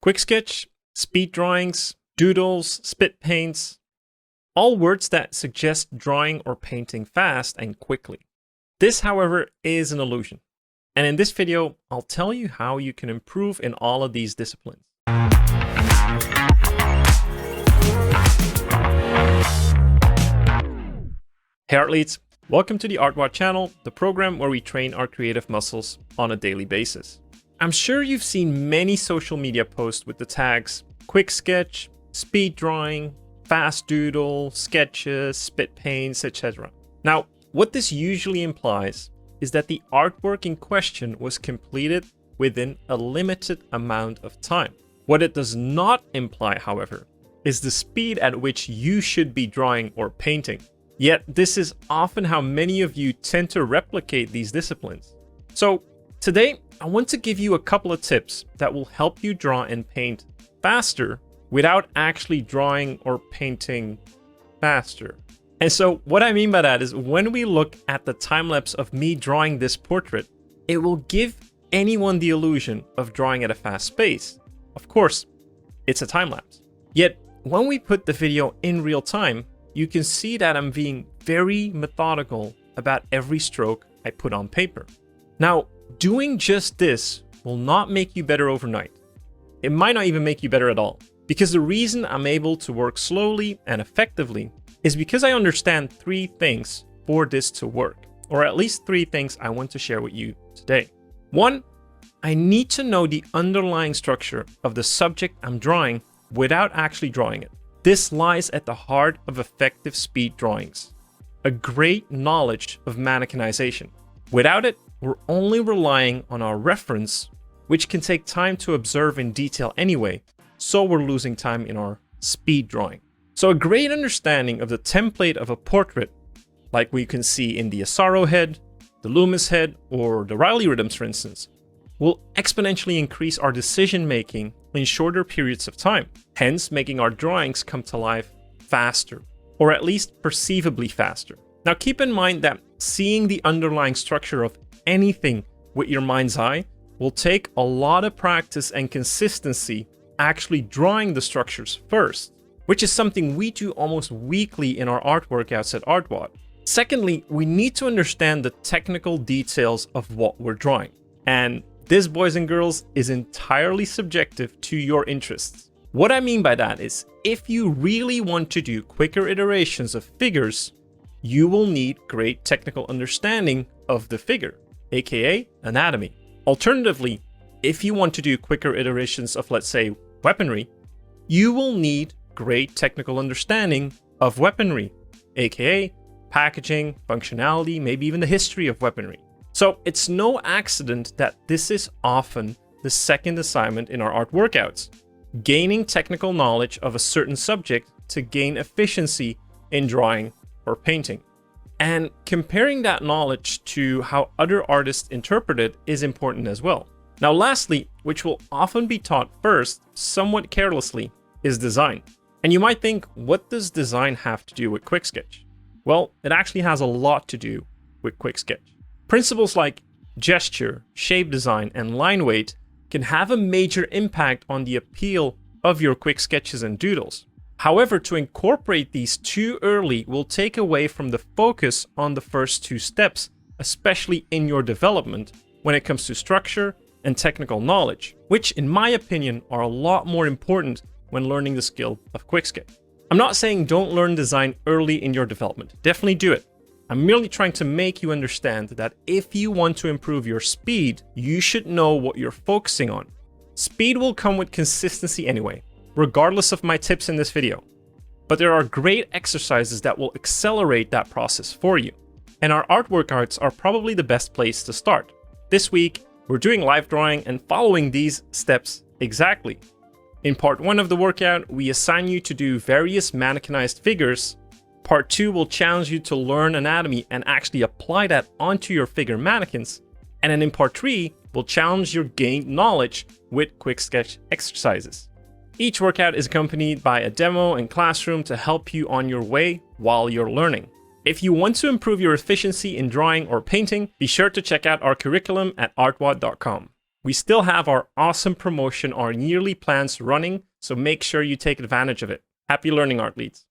Quick sketch, speed drawings, doodles, spit paints, all words that suggest drawing or painting fast and quickly. This, however, is an illusion. And in this video, I'll tell you how you can improve in all of these disciplines. Hey Artleads, welcome to the ArtWod channel, the program where we train our creative muscles on a daily basis. I'm sure you've seen many social media posts with the tags quick sketch, speed drawing, fast doodle, sketches, spit paints, etc. Now, what this usually implies is that the artwork in question was completed within a limited amount of time. What it does not imply, however, is the speed at which you should be drawing or painting. Yet this is often how many of you tend to replicate these disciplines. So today, I want to give you a couple of tips that will help you draw and paint faster without actually drawing or painting faster. And so what I mean by that is when we look at the time lapse of me drawing this portrait, it will give anyone the illusion of drawing at a fast pace. Of course, it's a time lapse. Yet when we put the video in real time, you can see that I'm being very methodical about every stroke I put on paper. Now, doing just this will not make you better overnight. It might not even make you better at all. Because the reason I'm able to work slowly and effectively is because I understand three things for this to work. Or at least three things I want to share with you today. One, I need to know the underlying structure of the subject I'm drawing without actually drawing it. This lies at the heart of effective speed drawings. A great knowledge of mannequinization. Without it, we're only relying on our reference, which can take time to observe in detail anyway, so we're losing time in our speed drawing. So a great understanding of the template of a portrait, like we can see in the Asaro head, the Loomis head, or the Riley rhythms for instance, will exponentially increase our decision making in shorter periods of time, hence making our drawings come to life faster, or at least perceivably faster. Now keep in mind that seeing the underlying structure of anything with your mind's eye will take a lot of practice and consistency actually drawing the structures first, which is something we do almost weekly in our art workouts at ArtWod. Secondly, we need to understand the technical details of what we're drawing. And this, boys and girls, is entirely subjective to your interests. What I mean by that is, if you really want to do quicker iterations of figures, you will need great technical understanding of the figure, aka anatomy. Alternatively, if you want to do quicker iterations of, let's say, weaponry, you will need great technical understanding of weaponry, aka packaging, functionality, maybe even the history of weaponry. So it's no accident that this is often the second assignment in our art workouts, gaining technical knowledge of a certain subject to gain efficiency in drawing or painting. And comparing that knowledge to how other artists interpret it is important as well. Now lastly, which will often be taught first, somewhat carelessly, is design. And you might think, what does design have to do with quick sketch? Well, it actually has a lot to do with quick sketch. Principles like gesture, shape design, and line weight can have a major impact on the appeal of your quick sketches and doodles. However, to incorporate these too early will take away from the focus on the first two steps, especially in your development when it comes to structure and technical knowledge, which in my opinion are a lot more important when learning the skill of quick sketch. I'm not saying don't learn design early in your development, definitely do it. I'm merely trying to make you understand that if you want to improve your speed, you should know what you're focusing on. Speed will come with consistency anyway, regardless of my tips in this video. But there are great exercises that will accelerate that process for you. And our art workouts are probably the best place to start. This week, we're doing live drawing and following these steps exactly. In part 1 of the workout, we assign you to do various mannequinized figures. Part 2 will challenge you to learn anatomy and actually apply that onto your figure mannequins. And then in part 3, we'll challenge your gained knowledge with quick sketch exercises. Each workout is accompanied by a demo and classroom to help you on your way while you're learning. If you want to improve your efficiency in drawing or painting, be sure to check out our curriculum at artwod.com. We still have our awesome promotion, our yearly plans running, so make sure you take advantage of it. Happy learning, Art Leads.